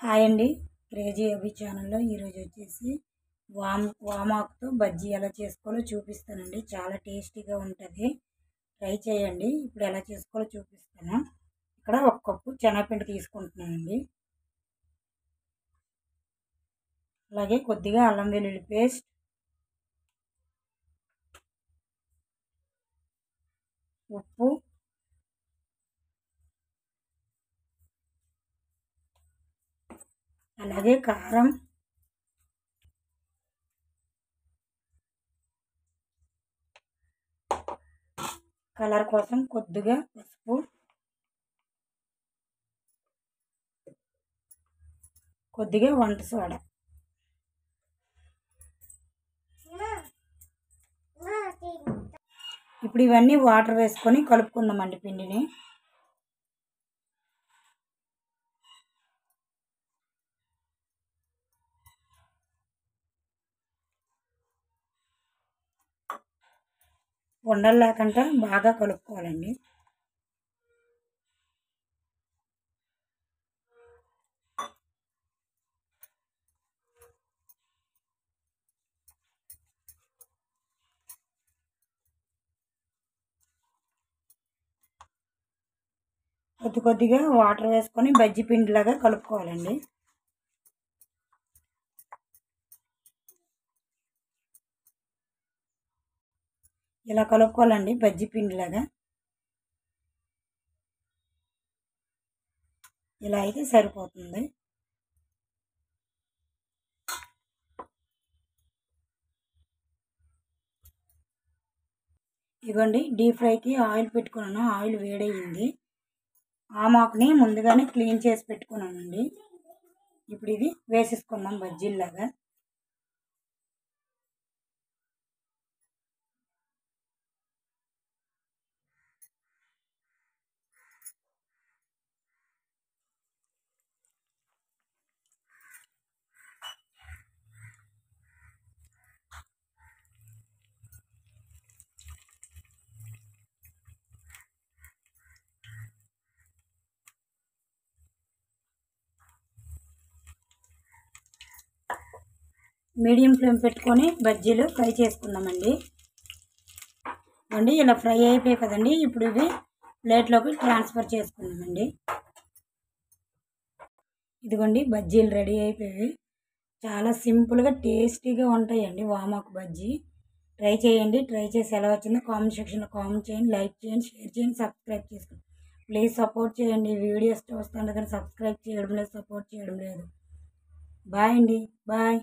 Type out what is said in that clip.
Hi అండి. Crazy అభి ఛానల్లో ఈరోజు వచ్చేసి వామాకుతో బజ్జీ ఎలా చేసుకోవాలో చూపిస్తానండి. చాలా టేస్టీగా ఉంటుంది, ట్రై చేయండి. ఇప్పుడు ఎలా చేసుకోవాలో చూపిస్తాను. ఇక్కడ 1 కప్పు శనగపిండి తీసుకుంటున్నానండి. అలాగే కొద్దిగా అల్లం వెల్లుల్లి పేస్ట్, ఉప్పు, అలాగే కారం, కలర్ కోసం కొద్దిగా పసుపు, కొద్దిగా వంట సోడా. ఇప్పుడు ఇవన్నీ వాటర్ వేసుకొని కలుపుకుందామండి పిండిని. ఉండలు లేకుండా బాగా కలుపుకోవాలండి. కొద్దిగా వాటర్ వేసుకొని బజ్జీ పిండిలాగా కలుపుకోవాలండి. ఇలా కలుపుకోవాలండి బజ్జీ పిండిలాగా. ఇలా అయితే సరిపోతుంది. ఇవ్వండి, డీప్ ఫ్రైకి ఆయిల్ పెట్టుకున్నాను. ఆయిల్ వేడయింది. ఆమాకుని ముందుగానే క్లీన్ చేసి పెట్టుకున్నానండి. ఇప్పుడు ఇది వేసేసుకుందాం బజ్జీల్లాగా. మీడియం ఫ్లేమ్ పెట్టుకొని బజ్జీలు ఫ్రై చేసుకుందామండి. ఇలా ఫ్రై అయిపోయాయి కదండి. ఇప్పుడు ఇవి ప్లేట్లోకి ట్రాన్స్ఫర్ చేసుకుందామండి. ఇదిగోండి, బజ్జీలు రెడీ అయిపోయాయి. చాలా సింపుల్గా టేస్టీగా ఉంటాయండి వామాకు బజ్జీ. ట్రై చేయండి. ట్రై చేసి ఎలా వచ్చిందో కామెంట్ సెక్షన్లో కామెంట్ చేయండి. లైక్ చేయండి, షేర్ చేయండి, సబ్స్క్రైబ్ చేసుకోండి. ప్లీజ్ సపోర్ట్ చేయండి. వీడియోస్ చూస్తాను కానీ సబ్స్క్రైబ్ చేయడం లేదు, సపోర్ట్ చేయడం లేదు. బాయ్ అండి. బాయ్.